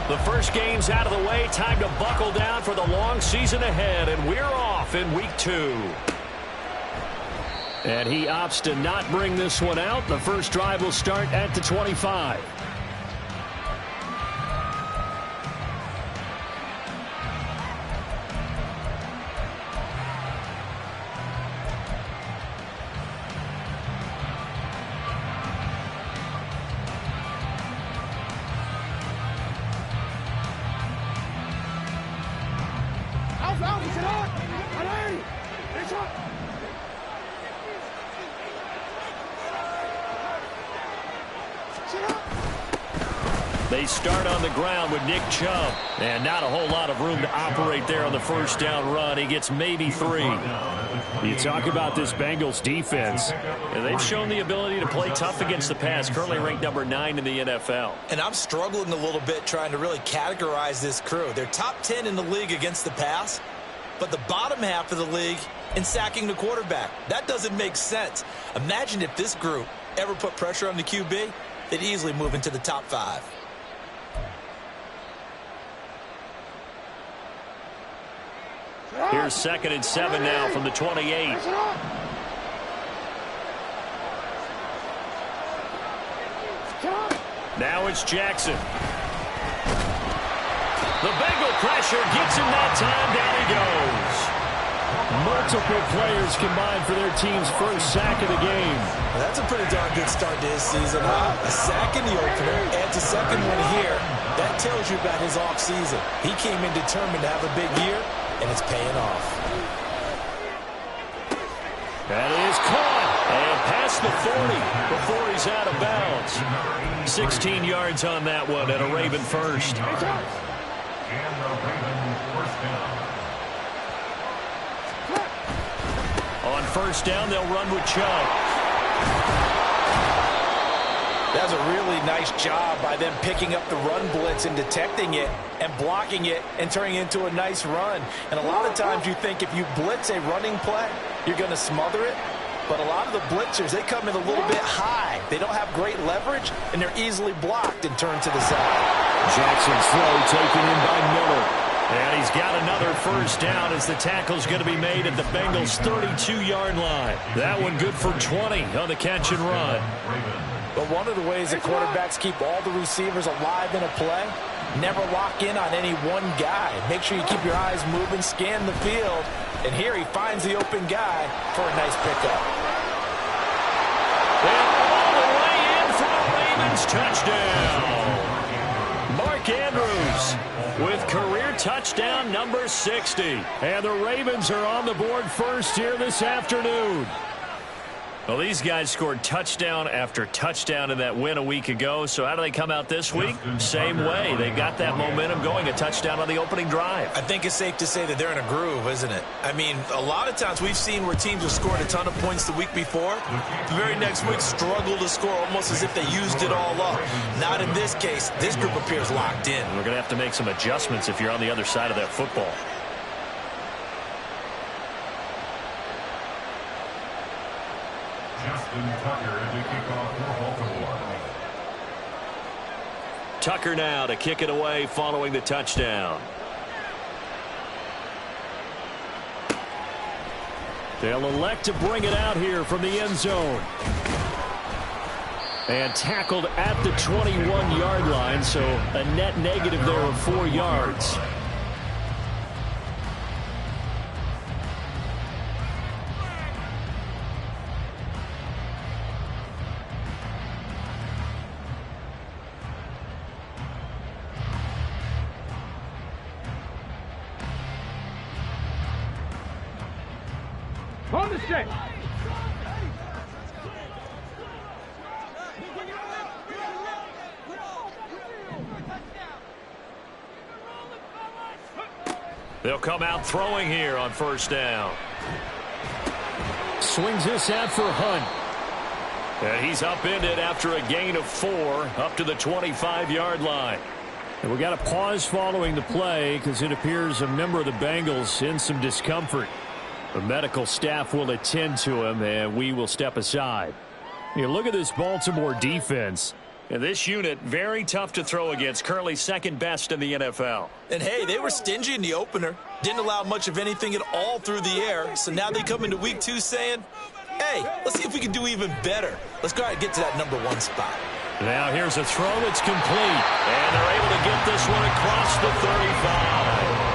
The first game's out of the way. Time to buckle down for the long season ahead, and we're off in week 2. And he opts to not bring this one out. The first drive will start at the 25. They start on the ground with Nick Chubb. And not a whole lot of room to operate there on the first down run. He gets maybe 3. You talk about this Bengals defense. And they've shown the ability to play tough against the pass. Currently ranked number 9 in the NFL. And I'm struggling a little bit trying to really categorize this crew. They're top 10 in the league against the pass, but the bottom half of the league in sacking the quarterback. That doesn't make sense. Imagine if this group ever put pressure on the QB, they'd easily move into the top 5. Here's 2nd and 7 now from the 28. Now it's Jackson. The Bengal pressure gets him that time. Down he goes. Multiple players combined for their team's first sack of the game. Well, that's a pretty darn good start to his season, huh? A sack in the opener, adds a second one here. That tells you about his offseason. He came in determined to have a big year, and it's paying off. That is caught. And past the 40 before he's out of bounds. 16 yards on that one and a Raven first. On first down, they'll run with Chubb. That's a really nice job by them picking up the run blitz and detecting it and blocking it and turning it into a nice run. And a lot of times you think if you blitz a running play, you're going to smother it. But a lot of the blitzers, they come in a little bit high. They don't have great leverage, and they're easily blocked and turned to the side. Jackson's throw taken in by Miller. And he's got another first down as the tackle's going to be made at the Bengals' 32-yard line. That one good for 20 on the catch and run. But one of the ways that quarterbacks keep all the receivers alive in a play, never lock in on any one guy. Make sure you keep your eyes moving, scan the field. And here he finds the open guy for a nice pickup. And all the way in for a Ravens touchdown. Mark Andrews with career touchdown number 60. And the Ravens are on the board first here this afternoon. Well, these guys scored touchdown after touchdown in that win a week ago. So how do they come out this week? Same way. They got that momentum going, a touchdown on the opening drive. I think it's safe to say that they're in a groove, isn't it? I mean, a lot of times we've seen where teams have scored a ton of points the week before. The very next week struggle to score almost as if they used it all up. Not in this case. This group appears locked in. We're going to have to make some adjustments if you're on the other side of that football. Tucker now to kick it away following the touchdown. They'll elect to bring it out here from the end zone. And tackled at the 21-yard line, so a net negative there of 4 yards. On the stick. They'll come out throwing here on first down. Swings this out for Hunt. And he's upended after a gain of 4 up to the 25-yard line. And we got a pause following the play because it appears a member of the Bengals in some discomfort. The medical staff will attend to him, and we will step aside. You look at this Baltimore defense. And this unit, very tough to throw against, currently second best in the NFL. And, hey, they were stingy in the opener. Didn't allow much of anything at all through the air. So now they come into week 2 saying, hey, let's see if we can do even better. Let's go ahead and get to that number 1 spot. Now here's a throw that's complete. And they're able to get this one across the 35.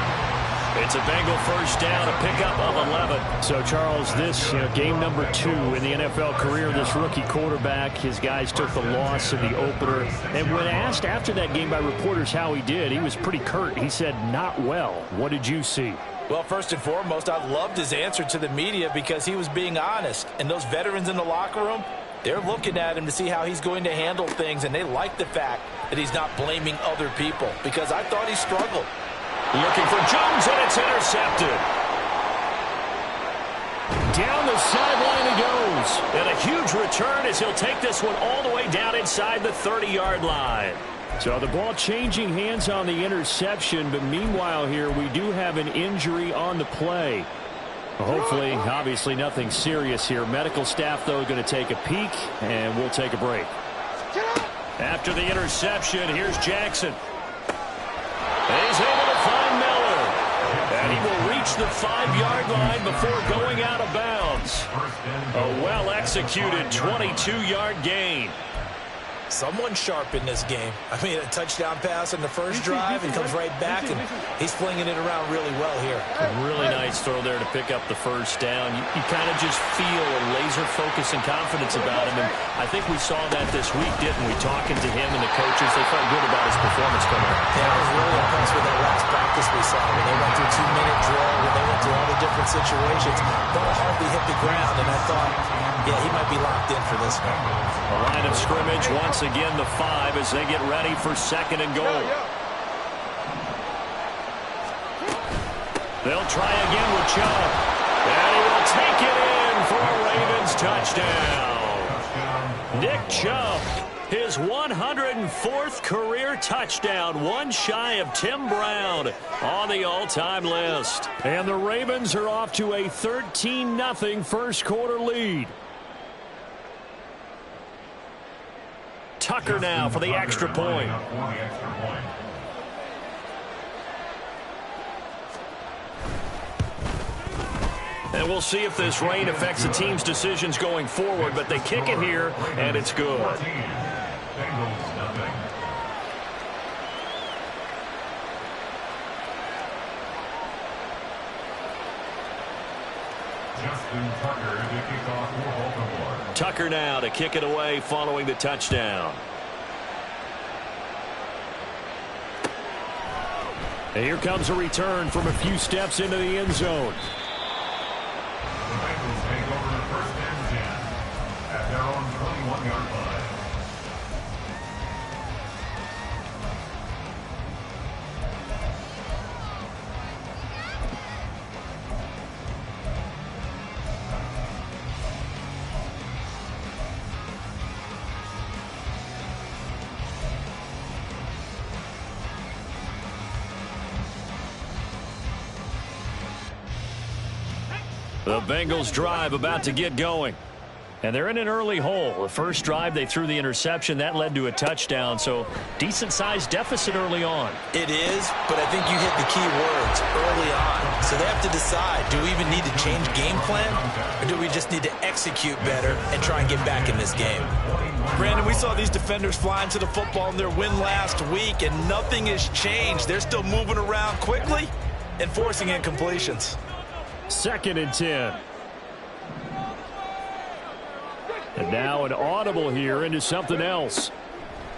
It's a Bengal first down, a pickup of 11. So, Charles, this game number 2 in the NFL career, this rookie quarterback, his guys took the loss in the opener. And when asked after that game by reporters how he did, he was pretty curt. He said, not well. What did you see? Well, first and foremost, I loved his answer to the media because he was being honest. And those veterans in the locker room, they're looking at him to see how he's going to handle things, and they like the fact that he's not blaming other people because I thought he struggled. Looking for Jones, and it's intercepted. Down the sideline he goes. And a huge return as he'll take this one all the way down inside the 30-yard line. So the ball changing hands on the interception, but meanwhile here we do have an injury on the play. Hopefully, obviously nothing serious here. Medical staff, though, going to take a peek, and we'll take a break. After the interception, here's Jackson. And he's able to find Miller. And he will reach the 5-yard line before going out of bounds. A well-executed 22-yard gain. Someone sharp in this game. I mean, a touchdown pass in the first drive and comes right back, and he's flinging it around really well here. A really nice throw there to pick up the first down. You kind of just feel a laser focus and confidence about him, and I think we saw that this week, didn't we? Talking to him and the coaches, they felt good about his performance coming up. Yeah, I was really impressed with that last practice we saw. When they went through 2-minute drill, when they went through all the different situations, ball hardly hit the ground, and I thought, yeah, he might be locked in for this one. A line of scrimmage, once again the 5 as they get ready for 2nd and goal. They'll try again with Chubb. And he will take it in for a Ravens touchdown. Nick Chubb, his 104th career touchdown, one shy of Tim Brown on the all-time list. And the Ravens are off to a 13-0 first quarter lead. Tucker now for the extra point. And we'll see if this rain affects the team's decisions going forward, but they kick it here, and it's good. Tucker now to kick it away following the touchdown. And here comes a return from a few steps into the end zone. The Bengals take over the 1st and 10 at their own 21-yard line. The Bengals drive about to get going. And they're in an early hole. The first drive, they threw the interception. That led to a touchdown, so decent-sized deficit early on. It is, but I think you hit the key words early on. So they have to decide, do we even need to change game plan, or do we just need to execute better and try and get back in this game? Brandon, we saw these defenders flying to the football in their win last week, and nothing has changed. They're still moving around quickly and forcing incompletions. 2nd and 10. And now an audible here into something else.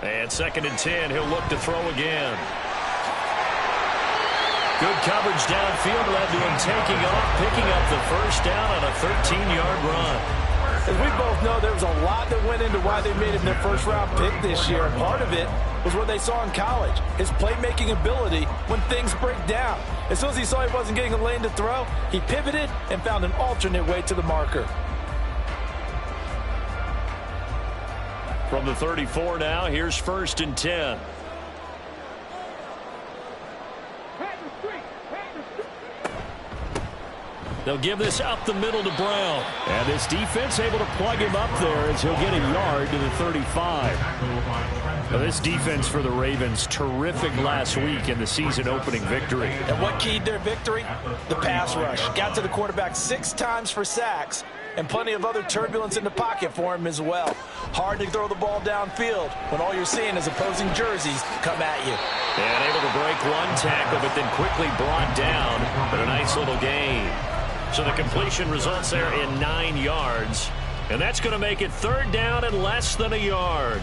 And 2nd and 10, he'll look to throw again. Good coverage downfield led to him taking off, picking up the first down on a 13-yard run. As we both know, there was a lot that went into why they made him their first-round pick this year. Part of it was what they saw in college, his playmaking ability when things break down. As soon as he saw he wasn't getting a lane to throw, he pivoted and found an alternate way to the marker. From the 34 now, here's 1st and 10. They'll give this up the middle to Brown. And this defense able to plug him up there as he'll get a yard to the 35. Now this defense for the Ravens, terrific last week in the season-opening victory. And what keyed their victory? The pass rush. Got to the quarterback 6 times for sacks, and plenty of other turbulence in the pocket for him as well. Hard to throw the ball downfield when all you're seeing is opposing jerseys come at you. And able to break one tackle, but then quickly brought down, but a nice little gain. So the completion results there in 9 yards, and that's going to make it 3rd down and less than a yard.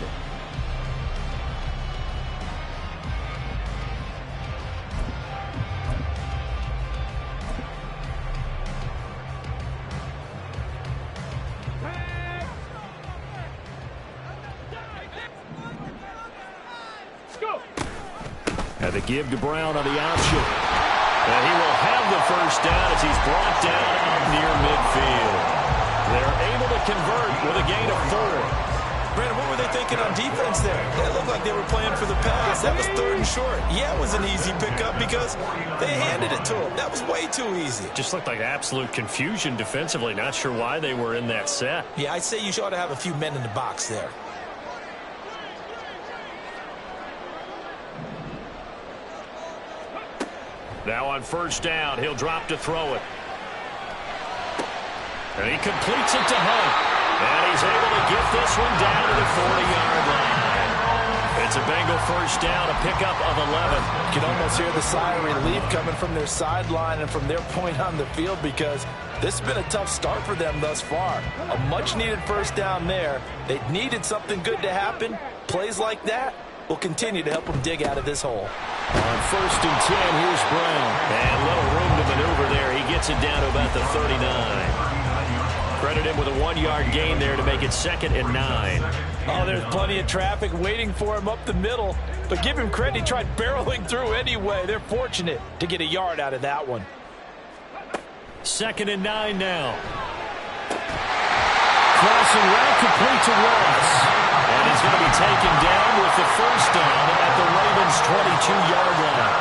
And the give to Brown on the option. And he will have the 1st down as he's brought down up near midfield. They're able to convert with a gain of 4. Brandon, what were they thinking on defense there? It looked like they were playing for the pass. That was 3rd and short. Yeah, it was an easy pickup because they handed it to him. That was way too easy. Just looked like absolute confusion defensively. Not sure why they were in that set. Yeah, I'd say you ought to have a few men in the box there. Now on 1st down, he'll drop to throw it. And he completes it to Hunt. And he's able to get this one down to the 40-yard line. It's a Bengal 1st down, a pickup of 11. You can almost hear the sigh of relief coming from their sideline and from their point on the field because this has been a tough start for them thus far. A much-needed 1st down there. They needed something good to happen. Plays like that will continue to help them dig out of this hole. On 1st and 10, here's Brown. And little room to maneuver there. He gets it down to about the 39. Credit him with a 1-yard gain there to make it 2nd and 9. Oh, there's plenty of traffic waiting for him up the middle. But give him credit, he tried barreling through anyway. They're fortunate to get a yard out of that one. 2nd and 9 now. Crossing route complete to Ross. And he's going to be taken down with the 1st down at the Ravens' 22-yard line.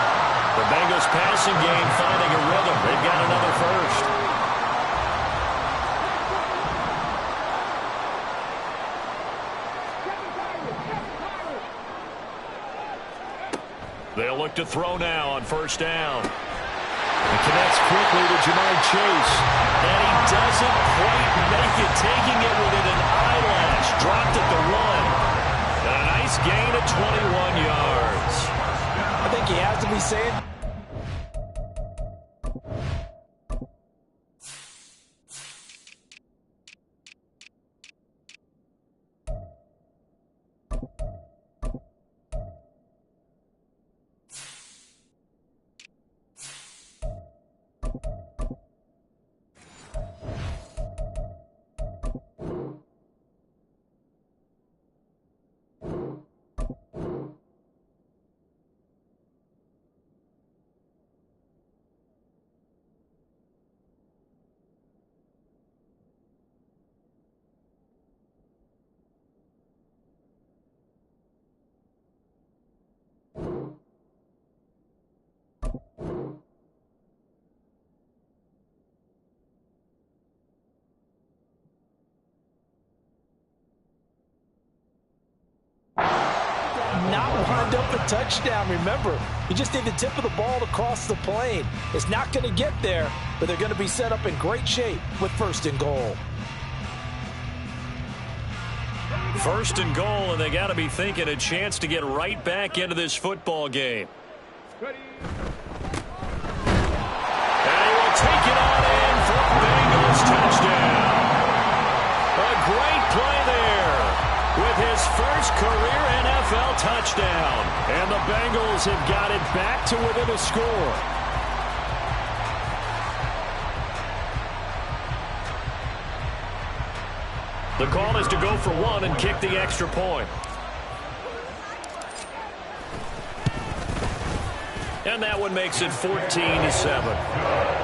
The Bengals passing game finding a rhythm. They've got another 1st. They'll look to throw now on 1st down. He connects quickly to Jamar Chase. And he doesn't quite make it, taking it within an eyelash. Dropped at the 1. And a nice gain of 21 yards. I think he has to be saying not wind up a touchdown. Remember, you just need the tip of the ball to cross the plane. It's not going to get there, but they're going to be set up in great shape with 1st and goal. 1st and goal, and they got to be thinking a chance to get right back into this football game. And he will take it on in for a Bengals touchdown. A great play there with his 1st career NFL touchdown. And the Bengals have got it back to within a score. The call is to go for 1 and kick the extra point. And that one makes it 14-7.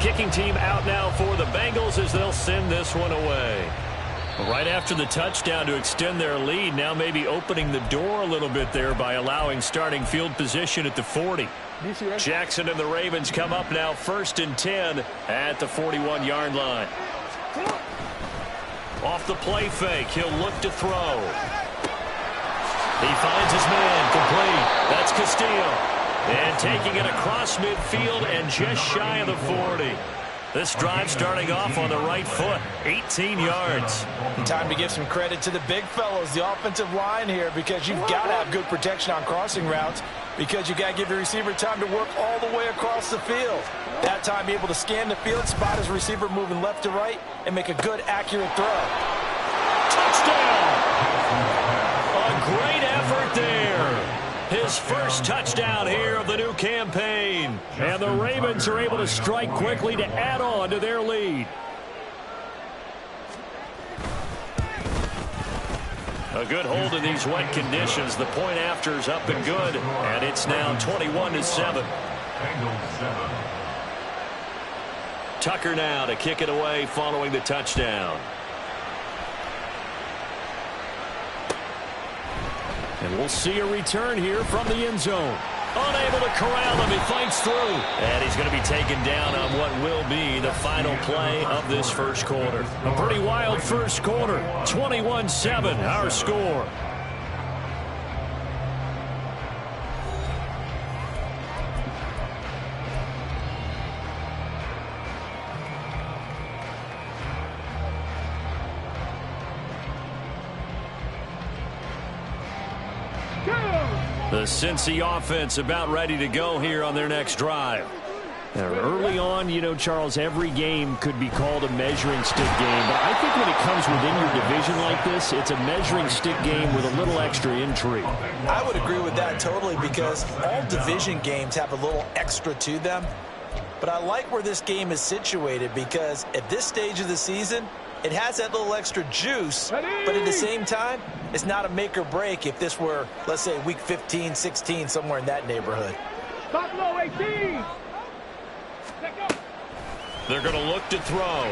kicking team out now for the Bengals as they'll send this one away. Right after the touchdown to extend their lead, now maybe opening the door a little bit there by allowing starting field position at the 40. Jackson and the Ravens come up now 1st and 10 at the 41-yard line. Off the play fake, he'll look to throw. He finds his man, complete. That's Castillo. And taking it across midfield and just shy of the 40. This drive starting off on the right foot, 18 yards. Time to give some credit to the big fellows, the offensive line here, because you've got to have good protection on crossing routes, because you've got to give the receiver time to work all the way across the field. That time, be able to scan the field, spot his receiver moving left to right, and make a good, accurate throw. Touchdown! A great effort there. His first touchdown here of the new campaign. And the Ravens are able to strike quickly to add on to their lead. A good hold in these wet conditions. The point after is up and good. And it's now 21-7. Tucker now to kick it away following the touchdown. And we'll see a return here from the end zone. Unable to corral him. He fights through. And he's going to be taken down on what will be the final play of this first quarter. A pretty wild first quarter. 21-7, our score. The Cincy offense about ready to go here on their next drive. Now, early on, you know, Charles, every game could be called a measuring stick game. But I think when it comes within your division like this, it's a measuring stick game with a little extra intrigue. I would agree with that totally, because all division games have a little extra to them. But I like where this game is situated, because at this stage of the season, it has that little extra juice, but at the same time, it's not a make or break if this were, let's say, week 15, 16, somewhere in that neighborhood. Stop low, 18. They're going to look to throw.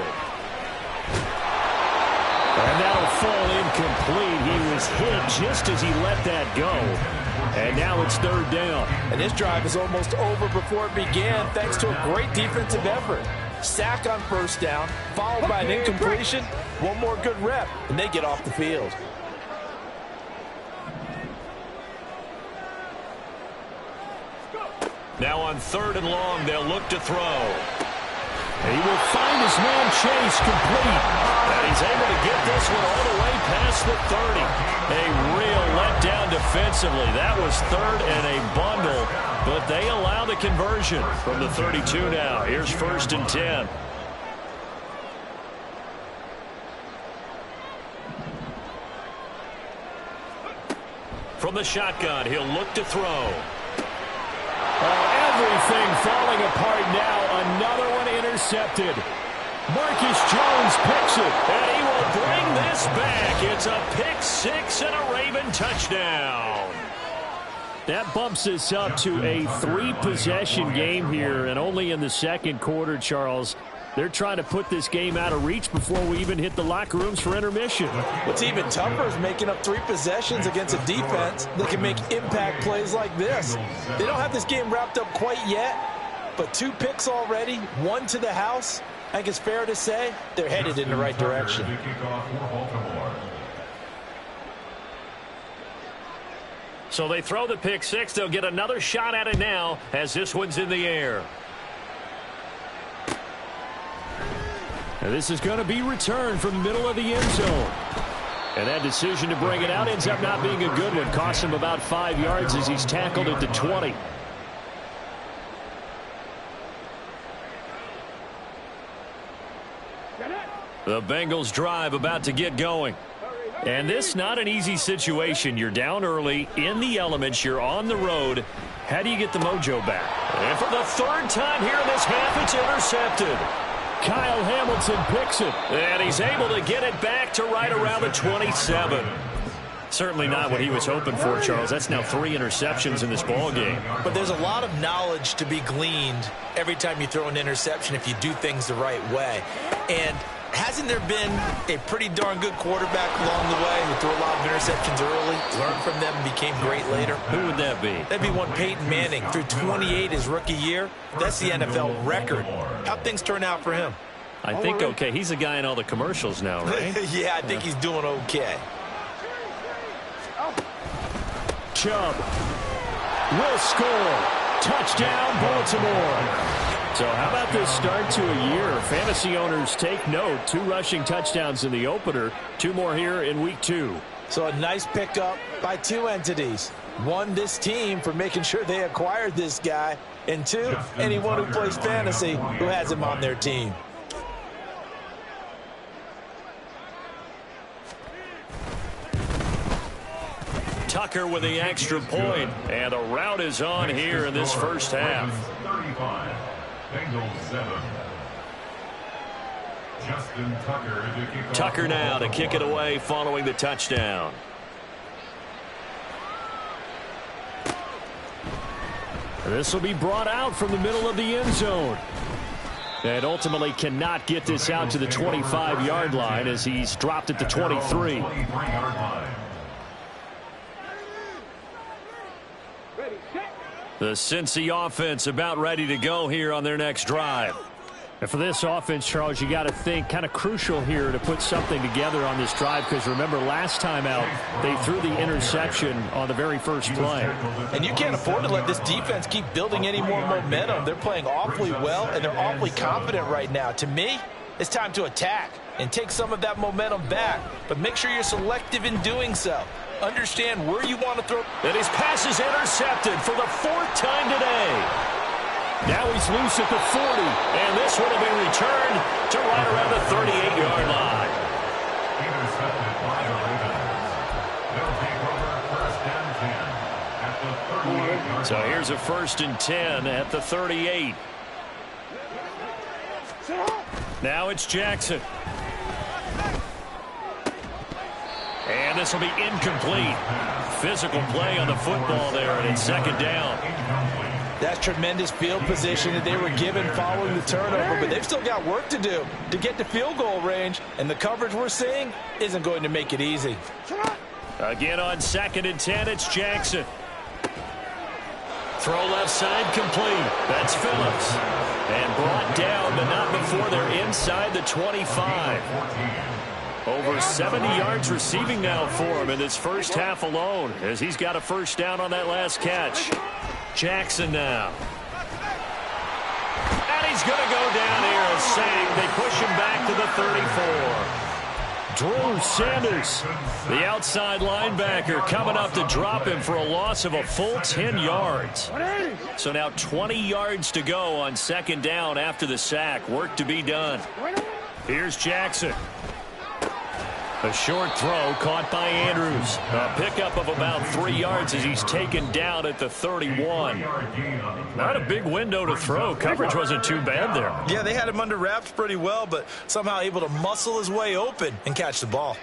And that'll fall incomplete. He was hit just as he let that go. And now it's 3rd down. And this drive is almost over before it began, thanks to a great defensive effort. Sack on 1st down, followed by an incompletion. One more good rep, and they get off the field. Now on 3rd and long, they'll look to throw. He will find his man Chase complete. And he's able to get this one all the way past the 30. A real letdown defensively. That was 3rd and a bundle, but they allow the conversion from the 32 now. Here's 1st and 10. From the shotgun, he'll look to throw. Everything falling apart now. Another one intercepted. Marcus Jones picks it, and he will bring this back. It's a pick six and a Raven touchdown. That bumps us up to a 3-possession game here, and only in the second quarter, Charles. They're trying to put this game out of reach before we even hit the locker rooms for intermission. What's even tougher is making up 3 possessions against a defense that can make impact plays like this. They don't have this game wrapped up quite yet, but 2 picks already, 1 to the house. I think it's fair to say they're headed in the right direction. So they throw the pick six. They'll get another shot at it now as this one's in the air. And this is going to be returned from the middle of the end zone. And that decision to bring it out ends up not being a good one. Costs him about 5 yards as he's tackled at the 20. The Bengals drive about to get going. And this not an easy situation. You're down early, in the elements, you're on the road. How do you get the mojo back? And for the 3rd time here in this half, it's intercepted. Kyle Hamilton picks it, and he's able to get it back to right around the 27. Certainly not what he was hoping for, Charles. That's now 3 interceptions in this ball game. But there's a lot of knowledge to be gleaned every time you throw an interception if you do things the right way. And hasn't there been a pretty darn good quarterback along the way who threw a lot of interceptions early, learned from them, and became great later? Who would that be? That'd be one Peyton Manning. Threw 28 his rookie year. That's the NFL record. How'd things turn out for him? I think okay. He's a guy in all the commercials now, right? Yeah, I think he's doing okay. Chubb will score. Touchdown, Baltimore. So how about this start to a year? Fantasy owners take note. 2 rushing touchdowns in the opener. 2 more here in week 2. So a nice pickup by 2 entities. 1, this team for making sure they acquired this guy. And 2, anyone who plays fantasy who has him on their team. Tucker with the extra point. And the route is on here in this first half. 35. Bengals 7. Justin Tucker to kick off. Tucker now to kick it away following the touchdown. This will be brought out from the middle of the end zone. And ultimately cannot get this out to the 25-yard line as he's dropped at the 23. The Cincy offense about ready to go here on their next drive. And for this offense, Charles, you got to think kind of crucial here to put something together on this drive, because remember last time out they threw the interception on the very first play. And you can't afford to let this defense keep building any more momentum. They're playing awfully well and they're awfully confident right now. To me, it's time to attack and take some of that momentum back, but make sure you're selective in doing so. Understand where you want to throw. And his pass is intercepted for the 4th time today. Now he's loose at the 40, and this one will be returned to right around the 38-yard line. Intercepted by the Ravens. They'll take over 1st and 10 at the 38-yard line. So here's a 1st and 10 at the 38. Now it's Jackson. And this will be incomplete. Physical play on the football there, and it's 2nd down. That's tremendous field position that they were given following the turnover, but they've still got work to do to get to field goal range, and the coverage we're seeing isn't going to make it easy. Again on 2nd and 10, it's Jackson. Throw left side complete. That's Phillips. And brought down, but not before they're inside the 25. Over 70 yards receiving now for him in this first half alone, as he's got a 1st down on that last catch. Jackson now. And he's going to go down here, a sack. They push him back to the 34. Drew Sanders, the outside linebacker, coming up to drop him for a loss of a full 10 yards. So now 20 yards to go on 2nd down after the sack. Work to be done. Here's Jackson. A short throw caught by Andrews. A pickup of about 3 yards as he's taken down at the 31. Not a big window to throw. Coverage wasn't too bad there. Yeah, they had him under wraps pretty well, but somehow able to muscle his way open and catch the ball.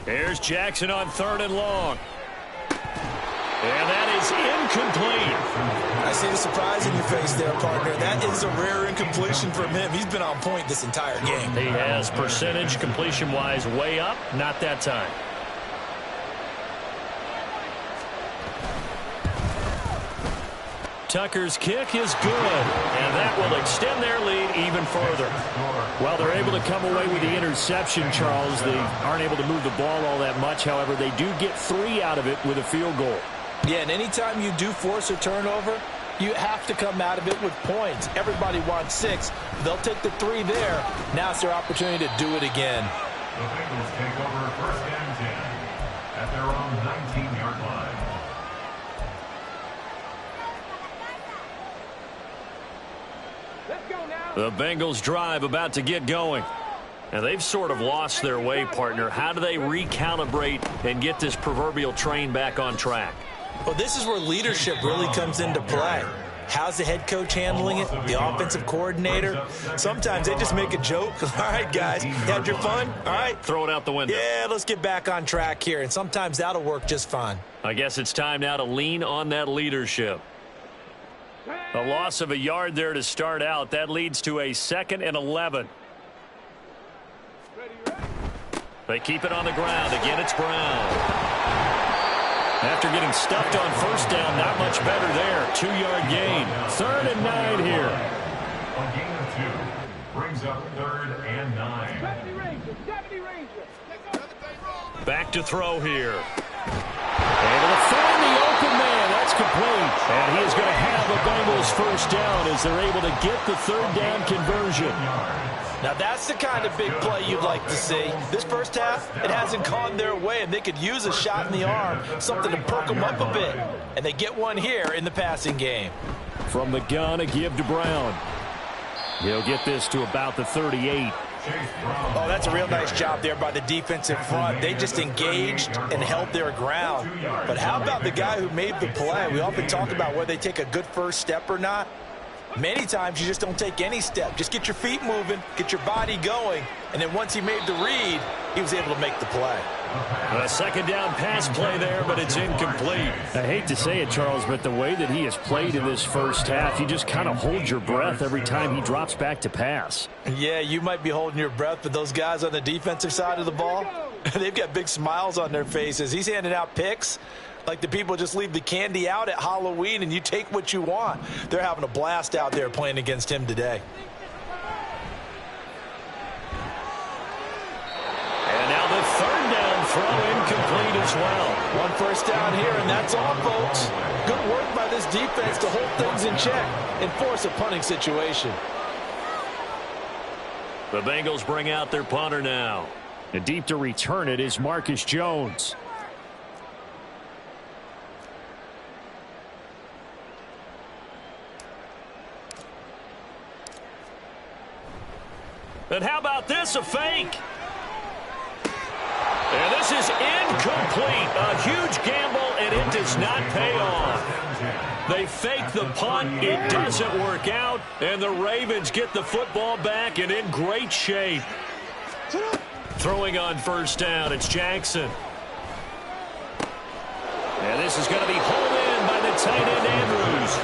Here's Jackson on 3rd and long. And that is incomplete. I see the surprise in your face there, partner. That is a rare incompletion from him. He's been on point this entire game. He has percentage completion-wise way up. Not that time. Tucker's kick is good, and that will extend their lead even further. Well, they're able to come away with the interception, Charles. They aren't able to move the ball all that much. However, they do get 3 out of it with a field goal. Yeah, and anytime you do force a turnover, you have to come out of it with points. Everybody wants 6. They'll take the 3 there. Now it's their opportunity to do it again. The Bengals take over 1st and 10 at their own 19-yard line. The Bengals drive about to get going. And they've sort of lost their way, partner. How do they recalibrate and get this proverbial train back on track? Well, this is where leadership really comes into play. How's the head coach handling it? The offensive coordinator? Sometimes they just make a joke. All right, guys, you had your fun? All right. Throw it out the window. Yeah, let's get back on track here, and sometimes that'll work just fine. I guess it's time now to lean on that leadership. A loss of a yard there to start out. That leads to a 2nd and 11. They keep it on the ground. Again, it's Brown. After getting stuffed on first down, not much better there. 2-yard gain. 3rd and 9 here. A gain of 2 brings up 3rd and 9. Back to throw here. Able to find the open man. That's complete. And he is going to have a Bengals first down as they're able to get the 3rd down conversion. Now, that's the kind of big play you'd like to see. This first half, it hasn't gone their way, and they could use a shot in the arm, something to perk them up a bit. And they get one here in the passing game. From the gun, a give to Brown. He'll get this to about the 38. Oh, that's a real nice job there by the defensive front. They just engaged and held their ground. But how about the guy who made the play? We often talk about whether they take a good first step or not. Many times you just don't take any step. Just get your feet moving, get your body going, and then once he made the read, he was able to make the play. A 2nd down pass play there, but it's incomplete. I hate to say it, Charles, but the way that he has played in this first half, you just kind of hold your breath every time he drops back to pass. Yeah, you might be holding your breath, but those guys on the defensive side of the ball, they've got big smiles on their faces. He's handing out picks like the people just leave the candy out at Halloween and you take what you want. They're having a blast out there playing against him today. And now the 3rd down throw incomplete as well. One first down here, and that's all, folks. Good work by this defense to hold things in check and force a punting situation. The Bengals bring out their punter now. And deep to return it is Marcus Jones. And how about this, a fake? And this is incomplete. A huge gamble, and it does not pay off. They fake the punt. It doesn't work out, and the Ravens get the football back and in great shape. Throwing on first down, it's Jackson. And this is going to be hauled in by the tight end, Andrews.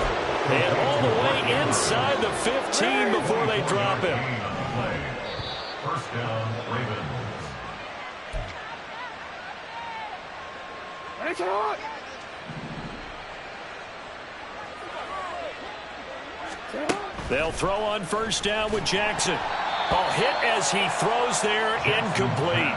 And all the way inside the 15 before they drop him. First down, Ravens. They'll throw on first down with Jackson. A hit as he throws there, incomplete.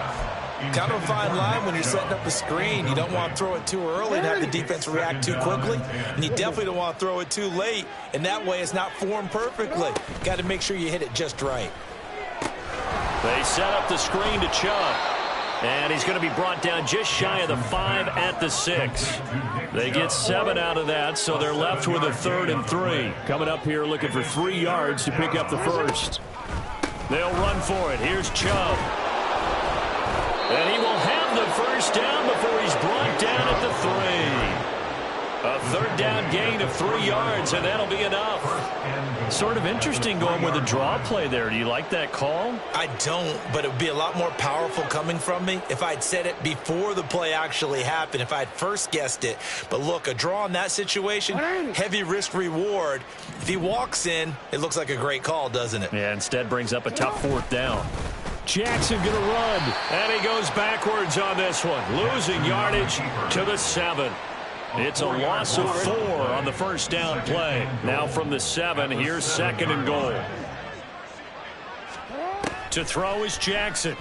Kind of a fine line when you're setting up a screen. You don't want to throw it too early and have the defense react too quickly. And you definitely don't want to throw it too late. And that way it's not formed perfectly. Got to make sure you hit it just right. They set up the screen to Chubb. And he's going to be brought down just shy of the 5 at the 6. They get 7 out of that, so they're left with a 3rd and 3. Coming up here looking for 3 yards to pick up the first. They'll run for it. Here's Chubb. And he will have the first down before he's brought down at the 3. A 3rd down gain of 3 yards, and that'll be enough. Sort of interesting going with a draw play there. Do you like that call? I don't, but it would be a lot more powerful coming from me if I'd said it before the play actually happened, if I'd first guessed it. But look, a draw in that situation, heavy risk reward. If he walks in, it looks like a great call, doesn't it? Yeah, instead brings up a tough 4th down. Jackson going to run, and he goes backwards on this one, losing yardage to the 7. It's a loss of 4 on the first down play. Now from the 7, here's 2nd and goal. To throw is Jackson.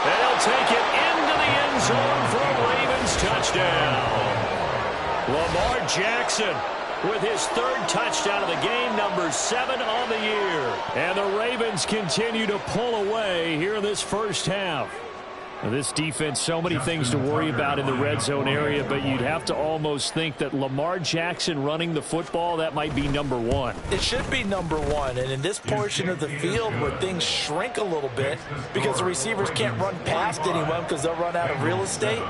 And he'll take it into the end zone for a Ravens touchdown. Lamar Jackson with his 3rd touchdown of the game, number 7 on the year. And the Ravens continue to pull away here in this first half. This defense, so many things to worry about in the red zone area, but you'd have to almost think that Lamar Jackson running the football, that might be number 1. It should be number 1, and in this portion of the field where things shrink a little bit because the receivers can't run past anyone because they'll run out of real estate,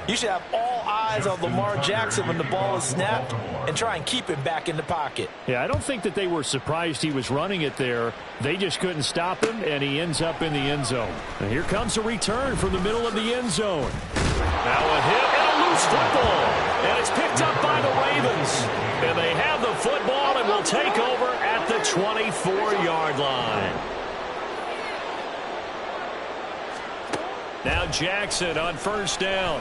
You should have all eyes on Lamar Jackson when the ball is snapped and try and keep him back in the pocket. Yeah, I don't think that they were surprised he was running it there. They just couldn't stop him, and he ends up in the end zone. And here comes a return from the middle of the end zone. Now a hit and a loose football. And it's picked up by the Ravens. And they have the football and will take over at the 24-yard line. Now Jackson on first down.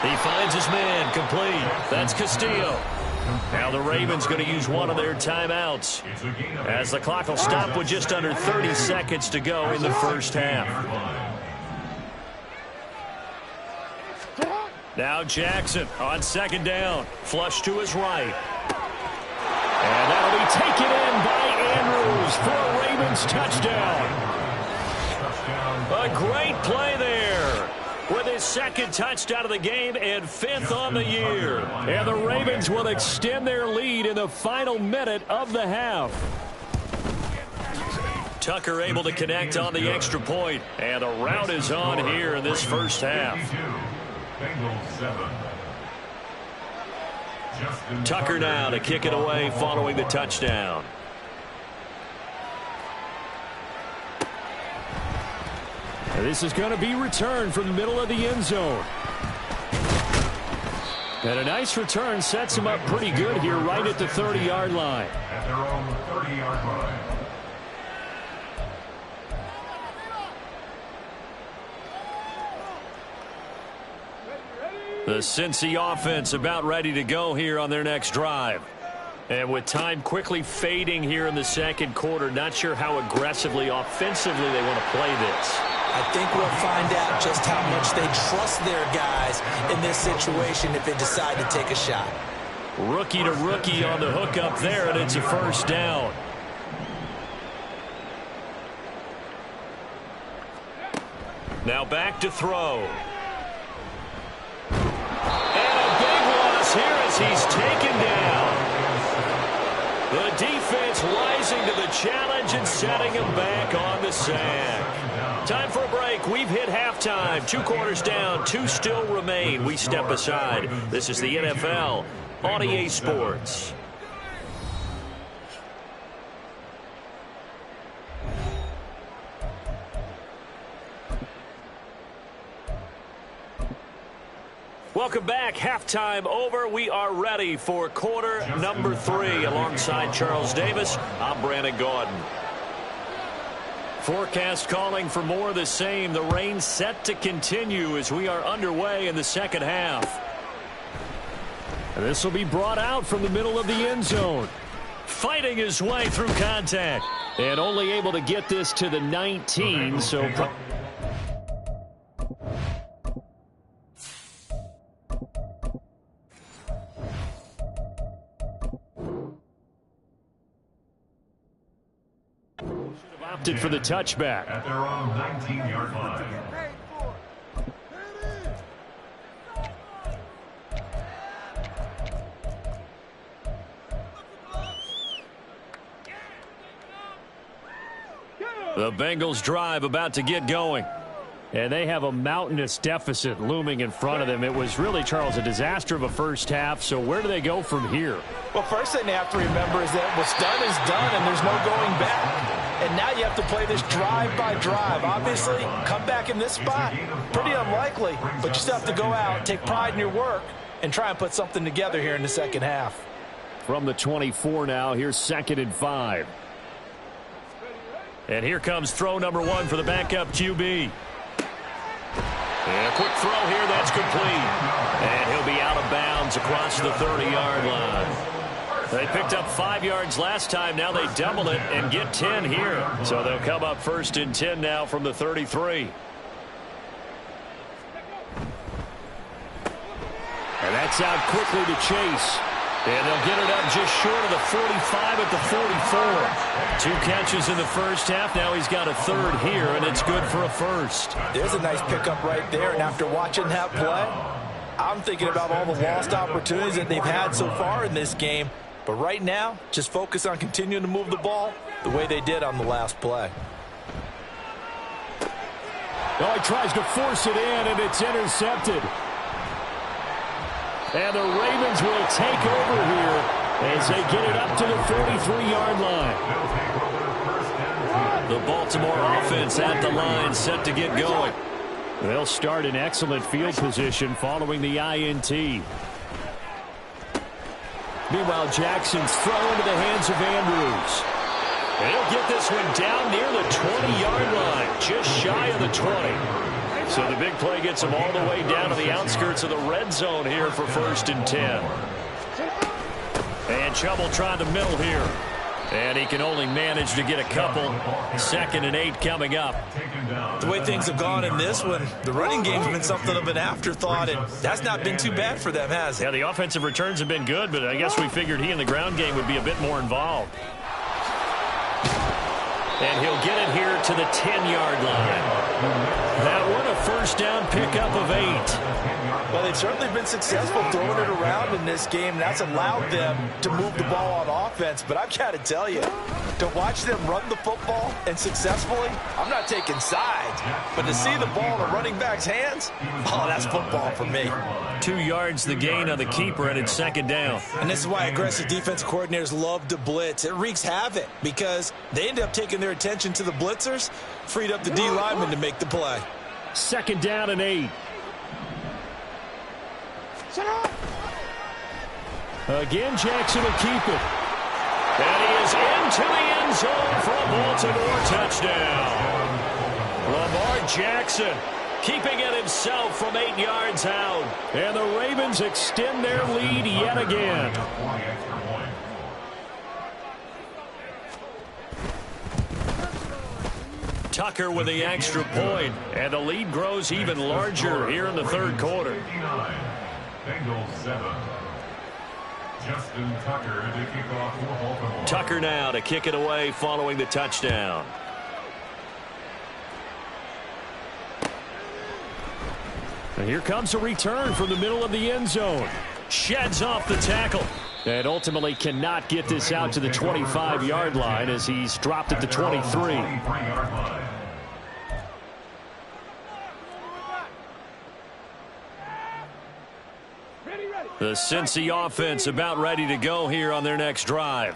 He finds his man complete. That's Castillo. Now the Ravens going to use one of their timeouts as the clock will stop with just under 30 seconds to go in the first half. Now Jackson on second down. Flush to his right. And that'll be taken in by Andrews for a Ravens touchdown. A great play there with his second touchdown of the game and 5th on the year. And the Ravens will extend their lead in the final minute of the half. Tucker able to connect on the extra point, and the rout is on here in this first half. Tucker now to kick it away following the touchdown. This is going to be returned from the middle of the end zone. And a nice return sets him up pretty good here right at the 30-yard line. At their own 30-yard line. The Cincy offense about ready to go here on their next drive. And with time quickly fading here in the second quarter, not sure how aggressively, offensively they want to play this. I think we'll find out just how much they trust their guys in this situation if they decide to take a shot. Rookie to rookie on the hook up there, and it's a first down. Now back to throw. And a big loss here as he's taken down. The defense rising to the challenge and setting him back on the sack. Time for a break. We've hit halftime. 2 quarters down, 2 still remain. We step aside. This is the NFL on EA Sports. Welcome back. Halftime over. We are ready for quarter number 3. Alongside Charles Davis, I'm Brandon Gaudin. Forecast calling for more of the same. The rain set to continue as we are underway in the second half. And this will be brought out from the middle of the end zone. Fighting his way through contact. And only able to get this to the 19. So opted for the touchback. At their own 19-yard line. The Bengals drive about to get going. And they have a mountainous deficit looming in front of them. It was really, Charles, a disaster of a first half. So where do they go from here? Well, first thing they have to remember is that what's done is done, and there's no going back. And now you have to play this drive by drive. Obviously, come back in this spot, pretty unlikely, but you still have to go out, take pride in your work, and try and put something together here in the second half. From the 24 now, here's 2nd and 5. And here comes throw number 1 for the backup QB. And a quick throw here, that's complete. And he'll be out of bounds across the 30-yard line. They picked up 5 yards last time. Now they double it and get 10 here. So they'll come up 1st and 10 now from the 33. And that's out quickly to Chase. And they'll get it up just short of the 45 at the 44. 2 catches in the first half. Now he's got a 3rd here, and it's good for a 1st. There's a nice pickup right there. And after watching that play, I'm thinking about all the lost opportunities that they've had so far in this game. But right now, just focus on continuing to move the ball the way they did on the last play. Oh, he tries to force it in, and it's intercepted. And the Ravens will take over here as they get it up to the 43-yard line. The Baltimore offense at the line, set to get going. They'll start in excellent field position following the INT. Meanwhile, Jackson's throw into the hands of Andrews. And he'll get this one down near the 20-yard line, just shy of the 20. So the big play gets him all the way down to the outskirts of the red zone here for 1st and 10. And trouble trying the middle here. And he can only manage to get a couple. 2nd and 8 coming up. The way things have gone in this one, the running game's been something of an afterthought, and that's not been too bad for them, has it? Yeah, the offensive returns have been good, but I guess we figured he in the ground game would be a bit more involved. And he'll get it here to the 10-yard line. That one a 1st down pickup of 8. Well, they've certainly been successful throwing it around in this game. That's allowed them to move the ball on offense. But I've got to tell you, to watch them run the football and successfully, I'm not taking sides. But to see the ball in a running back's hands, oh, that's football for me. 2 yards the gain on the keeper, and it's 2nd down. And this is why aggressive defensive coordinators love to blitz. It wreaks havoc because they end up taking their attention to the blitzers, freed up the D lineman to make the play. 2nd down and 8. Again, Jackson will keep it. And he is into the end zone for a Baltimore touchdown. Lamar Jackson keeping it himself from 8 yards out. And the Ravens extend their lead yet again. Tucker with the extra point, and the lead grows even larger here in the 3rd quarter. Bengals 7. Justin Tucker to kick off for Baltimore. Tucker now to kick it away following the touchdown. And here comes a return from the middle of the end zone. Sheds off the tackle. And ultimately cannot get this out to the 25-yard line as he's dropped at the 23. The Cincy offense about ready to go here on their next drive.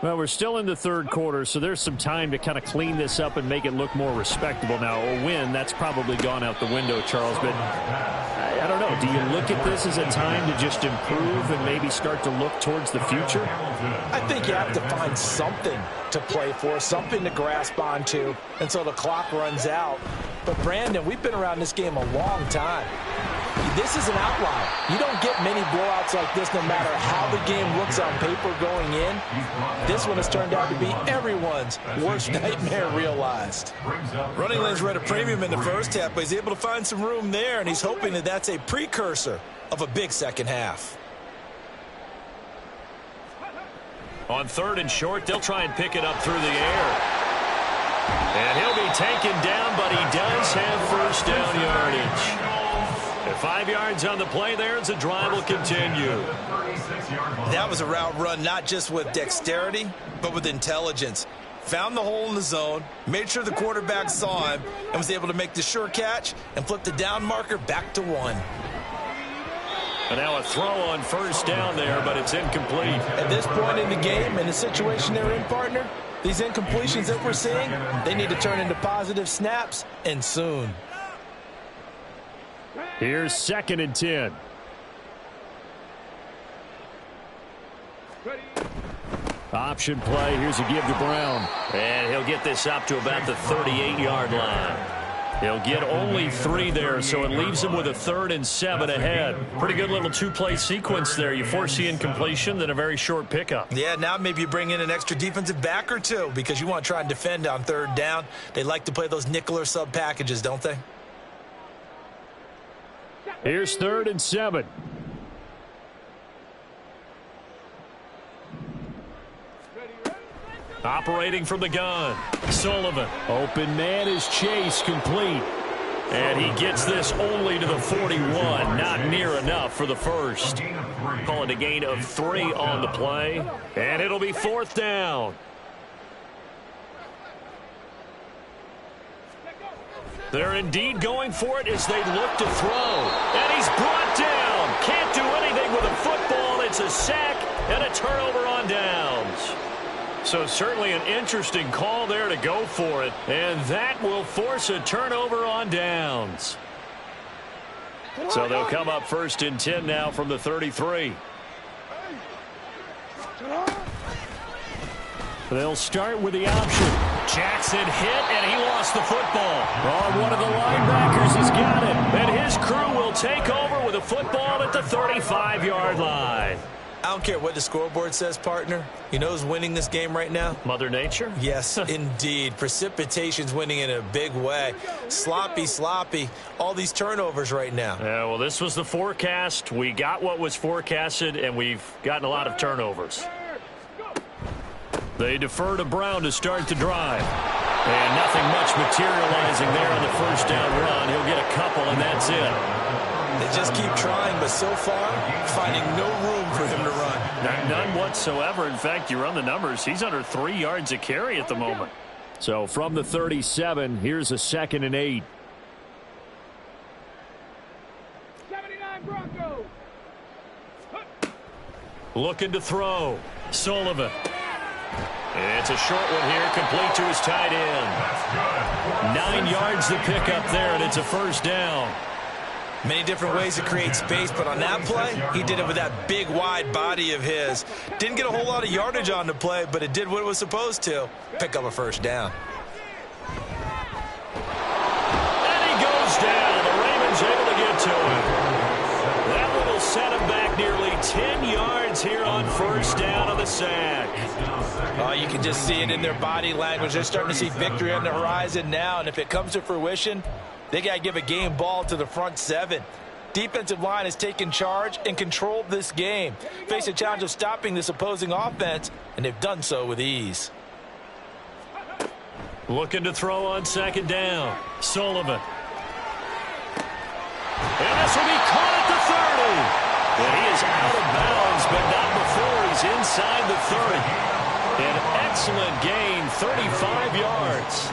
Well, we're still in the 3rd quarter, so there's some time to kind of clean this up and make it look more respectable. Now, a win, that's probably gone out the window, Charles, but I don't know. Do you look at this as a time to just improve and maybe start to look towards the future? I think you have to find something to play for, something to grasp onto until the clock runs out. But, Brandon, we've been around this game a long time. This is an outlier. You don't get many blowouts like this no matter how the game looks on paper going in. This one has turned out to be everyone's worst nightmare realized. Running lanes were at a premium in the first half, but he's able to find some room there, and he's hoping that that's a precursor of a big second half. On 3rd and short, they'll try and pick it up through the air. And he'll be taken down, but he does have 1st down yardage. 5 yards on the play there as the drive will continue. That was a route run not just with dexterity, but with intelligence. Found the hole in the zone, made sure the quarterback saw him, and was able to make the sure catch and flip the down marker back to 1. And now a throw on 1st down there, but it's incomplete. At this point in the game, in the situation they're in, partner, these incompletions that we're seeing, they need to turn into positive snaps, and soon. Here's 2nd and 10. Option play. Here's a give to Brown. And he'll get this up to about the 38-yard line. He'll get only 3 there, so it leaves him with a 3rd and 7 ahead. Pretty good little 2-play sequence there. You force the incompletion, then a very short pickup. Yeah, now maybe you bring in an extra defensive back or two because you want to try and defend on 3rd down. They like to play those nickel or sub packages, don't they? Here's 3rd and 7. Operating from the gun. Sullivan. Open man is Chase, complete. And he gets this only to the 41. Not near enough for the 1st. Call it a gain of 3 on the play. And it'll be 4th down. They're indeed going for it as they look to throw. And he's brought down. Can't do anything with a football. It's a sack and a turnover on downs. So certainly an interesting call there to go for it. And that will force a turnover on downs. So they'll come up 1st and 10 now from the 33. They'll start with the option. Jackson hit, and he lost the football. Oh, one of the linebackers has got it. And his crew will take over with a football at the 35-yard line. I don't care what the scoreboard says, partner. You know who's winning this game right now? Mother Nature? Yes, indeed. Precipitation's winning in a big way. Sloppy. All these turnovers right now. Yeah, well, this was the forecast. We got what was forecasted, and we've gotten a lot of turnovers. They defer to Brown to start the drive. And nothing much materializing there on the first down run. He'll get a couple, and that's it. They just keep trying, but so far, finding no room for him to run. None whatsoever. In fact, you run the numbers. He's under 3 yards a carry at the moment. So from the 37, here's a 2nd and 8. 79 Broncos. Looking to throw. Sullivan. It's a short one here, complete to his tight end. 9 yards to pick up there, and it's a first down. Many different ways to create space, but on that play, he did it with that big, wide body of his. Didn't get a whole lot of yardage on the play, but it did what it was supposed to. Pick up a first down. And he goes down. The Ravens able to get to him. That one will set him back nearly 10 yards here on first down on the sack. Oh, you can just see it in their body language. They're starting to see victory on the horizon now, and if it comes to fruition, they got to give a game ball to the front 7. Defensive line has taken charge and controlled this game. Face a challenge of stopping this opposing offense, and they've done so with ease. Looking to throw on 2nd down. Sullivan. And this will be caught at the 30. And he is out of bounds, but not before he's inside the 30. An excellent gain, 35 yards.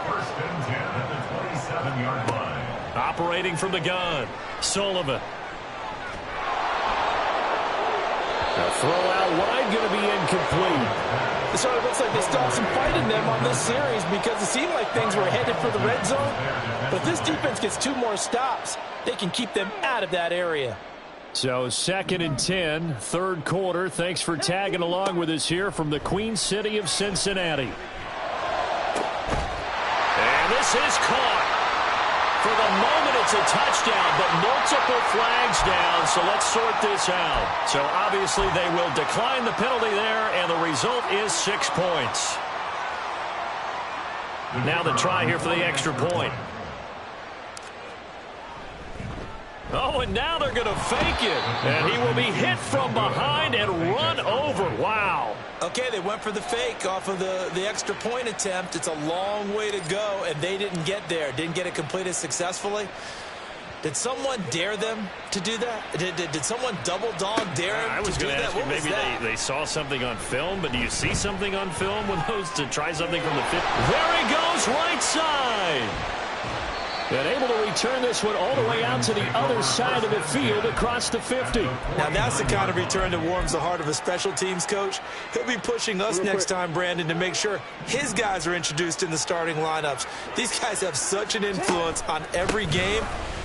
First and 10 at the 27-yard line. Operating from the gun, Sullivan. A throw out wide, going to be incomplete. So it looks like they still have some fight in them on this series because it seemed like things were headed for the red zone. But if this defense gets 2 more stops, they can keep them out of that area. So 2nd and 10, 3rd quarter. Thanks for tagging along with us here from the Queen City of Cincinnati. And this is caught. For the moment, it's a touchdown, but multiple flags down, so let's sort this out. So obviously they will decline the penalty there, and the result is 6 points. Now the try here for the extra point. Oh, and now they're going to fake it. And he will be hit from behind and run over. Wow. Okay, they went for the fake off of the extra point attempt. It's a long way to go, and they didn't get there. Didn't get it completed successfully. Did someone dare them to do that? Did someone double dog dare him to do that? I was going to ask you, maybe they saw something on film, but do you see something on film with those to try something from the 50? There he goes, right side. And able to return this one all the way out to the other side of the field across the 50. Now that's the kind of return that warms the heart of a special teams coach. He'll be pushing us next time, Brandon, to make sure his guys are introduced in the starting lineups. These guys have such an influence on every game.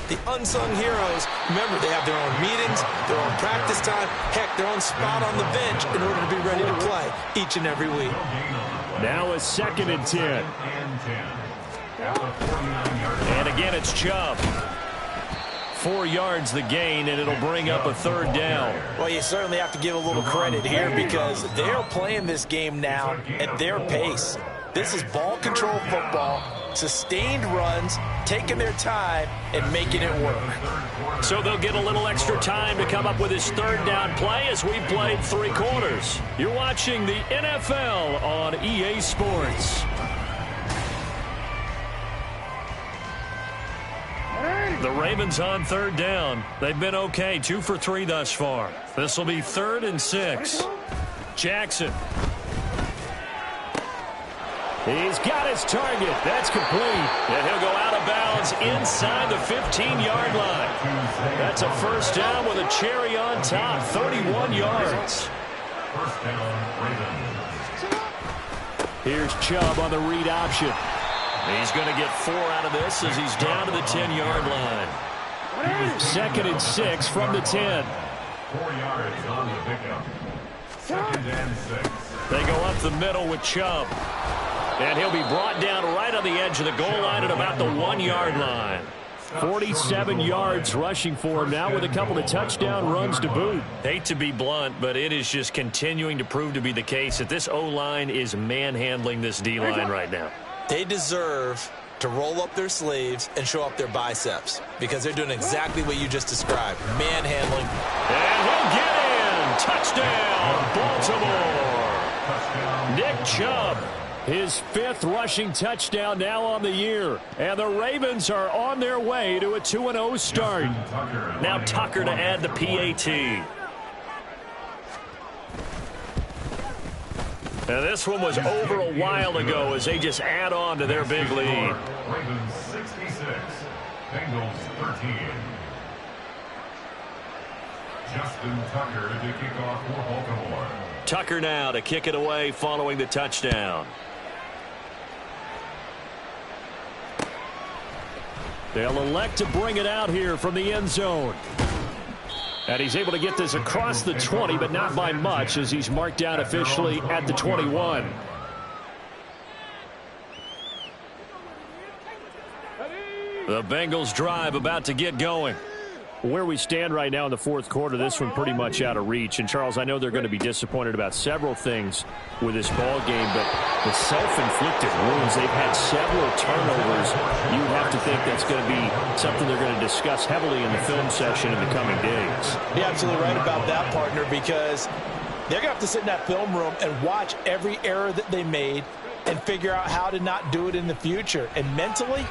The unsung heroes, remember, they have their own meetings, their own practice time, heck, their own spot on the bench in order to be ready to play each and every week. Now a 2nd and 10. And again, it's Chubb. 4 yards the gain, and it'll bring up a 3rd down. Well, you certainly have to give a little credit here because they're playing this game now at their pace. This is ball control football, sustained runs, taking their time, and making it work. So they'll get a little extra time to come up with his 3rd down play as we played 3 quarters. You're watching the NFL on EA Sports. The Ravens on 3rd down. They've been okay, 2 for 3 thus far. This will be 3rd and 6. Jackson. He's got his target. That's complete. And he'll go out of bounds inside the 15-yard line. That's a first down with a cherry on top, 31 yards. First down, Ravens. Here's Chubb on the read option. He's going to get 4 out of this as he's down to the 10-yard line. 2nd and 6 from the 10. 4 yards on the pickup. 2nd and 6. They go up the middle with Chubb. And he'll be brought down right on the edge of the goal line at about the 1-yard line. 47 yards rushing for him now with a couple of touchdown runs to boot. Hate to be blunt, but it is just continuing to prove to be the case that this O-line is manhandling this D-line right now. They deserve to roll up their sleeves and show up their biceps because they're doing exactly what you just described, manhandling. And he'll get in. Touchdown, Baltimore. Nick Chubb. His 5th rushing touchdown now on the year. And the Ravens are on their way to a 2-0 start. Now Tucker to add the PAT. Now this one was over a while ago as they just add on to their big lead. Ravens 66, Bengals 13. Justin Tucker to kick off for Baltimore. Tucker now to kick it away following the touchdown. They'll elect to bring it out here from the end zone. And he's able to get this across the 20, but not by much as he's marked down officially at the 21. The Bengals drive about to get going. Where we stand right now in the 4th quarter, this one pretty much out of reach. And, Charles, I know they're going to be disappointed about several things with this ball game, but the self-inflicted wounds, they've had several turnovers. You have to think that's going to be something they're going to discuss heavily in the film session in the coming days. You're absolutely right about that, partner, because they're going to have to sit in that film room and watch every error that they made and figure out how to not do it in the future. And mentally,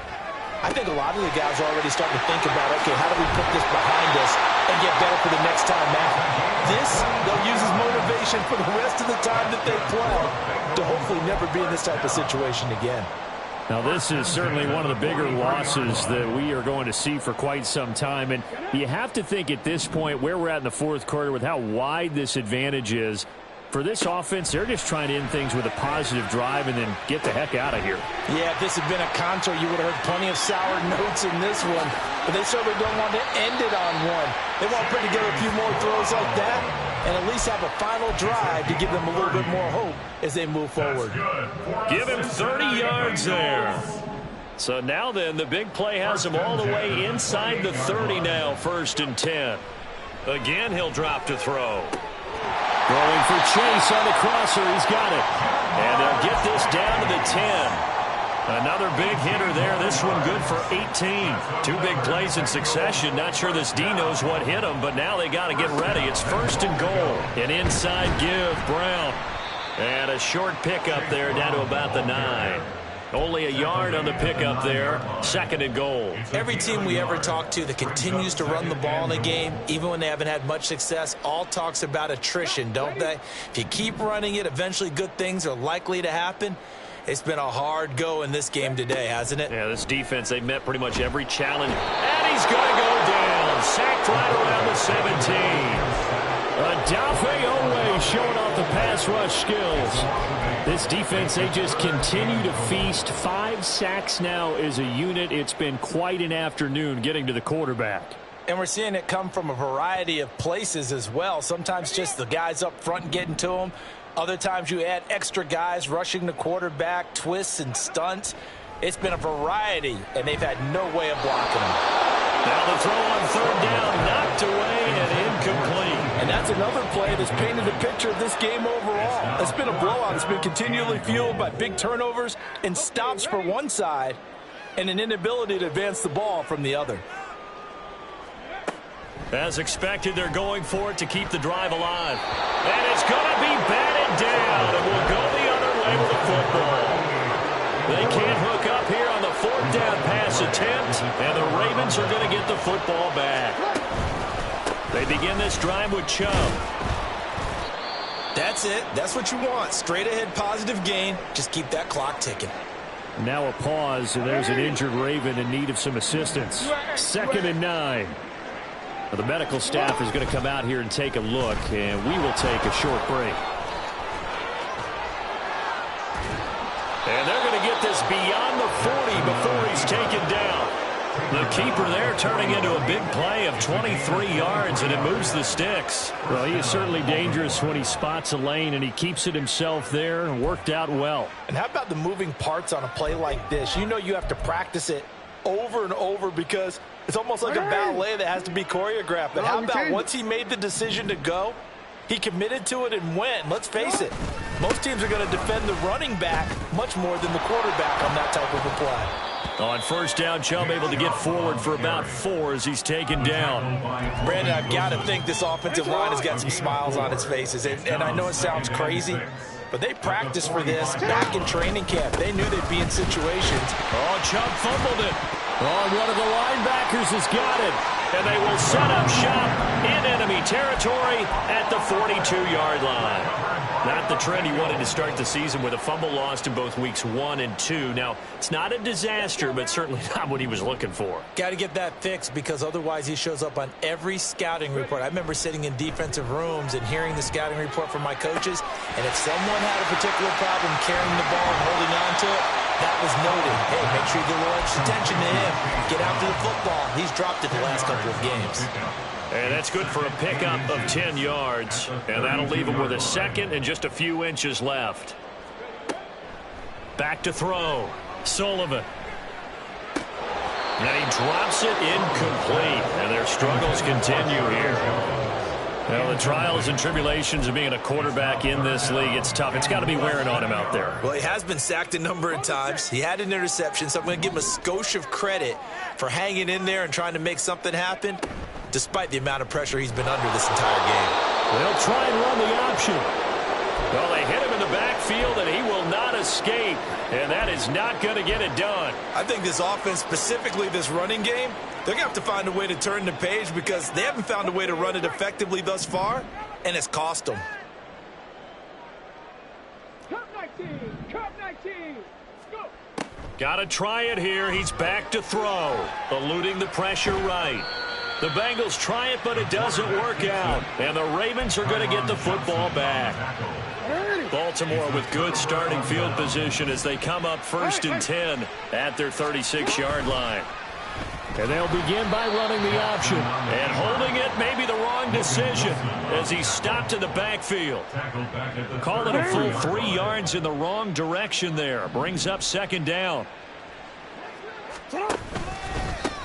I think a lot of the guys are already starting to think about, okay, how do we put this behind us and get better for the next time out? This, they'll use as motivation for the rest of the time that they play to hopefully never be in this type of situation again. Now, this is certainly one of the bigger losses that we are going to see for quite some time. And you have to think at this point where we're at in the 4th quarter with how wide this advantage is. For this offense, they're just trying to end things with a positive drive and then get the heck out of here. Yeah, if this had been a contour, you would have heard plenty of sour notes in this one. But they certainly don't want to end it on one. They want to put together a few more throws like that and at least have a final drive to give them a little bit more hope as they move forward. Give him 30 yards there. So now then, the big play has him all the way inside the 30 now, 1st and 10. Again, he'll drop to throw. Going for Chase on the crosser. He's got it. And they'll get this down to the 10. Another big hitter there. This one good for 18. 2 big plays in succession. Not sure this D knows what hit him, but now they got to get ready. It's 1st and goal. An inside give, Brown. And a short pickup there down to about the 9. Only a yard on the pickup there. 2nd and goal. Every team we ever talk to that continues to run the ball in a game, even when they haven't had much success, all talks about attrition, don't they? If you keep running it, eventually good things are likely to happen. It's been a hard go in this game today, hasn't it? Yeah, this defense, they've met pretty much every challenge. And he's going to go down. Sacked right around the 17. Adafe Owe showing off the pass rush skills. This defense, they just continue to feast. 5 sacks now as a unit. It's been quite an afternoon getting to the quarterback. And we're seeing it come from a variety of places as well. Sometimes just the guys up front getting to them. Other times you add extra guys rushing the quarterback, twists and stunts. It's been a variety, and they've had no way of blocking them. Now the throw on 3rd down, knocked away and incomplete. And that's another play that's painted the picture of this game overall. It's been a blowout. It's been continually fueled by big turnovers and stops for one side and an inability to advance the ball from the other. As expected, they're going for it to keep the drive alive. And it's going to be batted down, and we'll go the other way with the football. They can't hook up here on the 4th down pass attempt, and the Ravens are going to get the football back. They begin this drive with Chubb. That's it. That's what you want. Straight ahead positive gain. Just keep that clock ticking. Now a pause, and there's an injured Raven in need of some assistance. 2nd and 9. Well, the medical staff is going to come out here and take a look, and we will take a short break. And they're going to get this beyond the 40 before he's taken down. The keeper there turning into a big play of 23 yards, and it moves the sticks. Well, he is certainly dangerous when he spots a lane, and he keeps it himself there and worked out well. And how about the moving parts on a play like this? You know you have to practice it over and over because it's almost like a ballet that has to be choreographed. But how about once he made the decision to go, he committed to it and went. Let's face it, most teams are going to defend the running back much more than the quarterback on that type of a play. On first down, Chubb able to get forward for about 4 as he's taken down. Brandon, I've got to think this offensive line has got some smiles on its faces. And I know it sounds crazy, but they practiced for this back in training camp. They knew they'd be in situations. Oh, Chubb fumbled it. Oh, one of the linebackers has got it. And they will set up shop in enemy territory at the 42-yard line. Not the trend he wanted to start the season with a fumble lost in both weeks 1 and 2. Now, it's not a disaster, but certainly not what he was looking for. Got to get that fixed because otherwise he shows up on every scouting report. I remember sitting in defensive rooms and hearing the scouting report from my coaches, and if someone had a particular problem carrying the ball and holding on to it, that was noted. Hey, make sure you give a little extra attention to him. Get out to the football. He's dropped it the last couple of games. And that's good for a pickup of 10 yards. And that'll leave him with a second and just a few inches left. Back to throw. Sullivan. And he drops it incomplete. And their struggles continue here. Well, the trials and tribulations of being a quarterback in this league, it's tough. It's got to be wearing on him out there. Well, he has been sacked a number of times. He had an interception, so I'm going to give him a skosh of credit for hanging in there and trying to make something happen, despite the amount of pressure he's been under this entire game. They'll try and run the option. Well, they hit him in the backfield, and he will not escape. And that is not going to get it done. I think this offense, specifically this running game, they're going to have to find a way to turn the page because they haven't found a way to run it effectively thus far, and it's cost them. Cup 19, Cup 19, go. Got to try it here. He's back to throw, eluding the pressure right. The Bengals try it, but it doesn't work out. And the Ravens are going to get the football back. Baltimore with good starting field position as they come up 1st and 10 at their 36-yard line. And they'll begin by running the option. And holding it may be the wrong decision as he's stopped in the backfield. Call it a full 3 yards in the wrong direction there. Brings up 2nd down.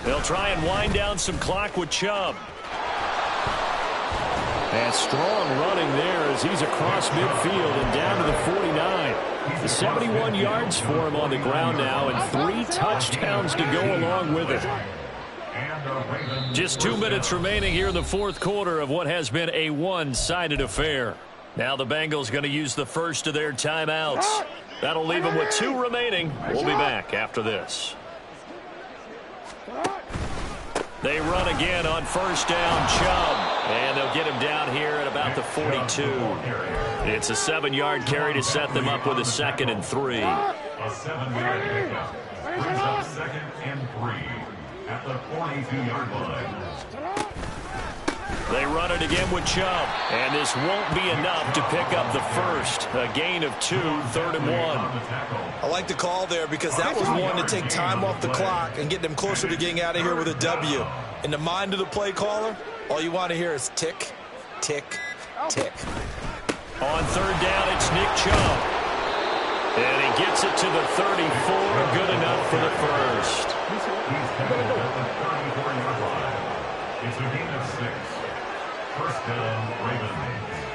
They'll try and wind down some clock with Chubb. And strong running there as he's across midfield and down to the 49. 71 yards for him on the ground now and 3 touchdowns to go along with it. Just 2 minutes remaining here in the 4th quarter of what has been a one-sided affair. Now the Bengals going to use the first of their timeouts. That'll leave them with 2 remaining. We'll be back after this. They run again on 1st down, Chubb. And they'll get him down here at about the 42. It's a 7-yard carry to set them up with a 2nd and 3. A 7-yard pickup. Brings up 2nd and 3 at the 42-yard line. They run it again with Chubb. And this won't be enough to pick up the first. A gain of 2, 3rd and 1. I like the call there because that was one to take time off the clock and get them closer to getting out of here with a W. In the mind of the play caller, all you want to hear is tick, tick, tick. On 3rd down, it's Nick Chubb. And he gets it to the 34. Good enough for the first. He's headed at the 34-yard line. It's a gain of 6. 1st down, Ravens.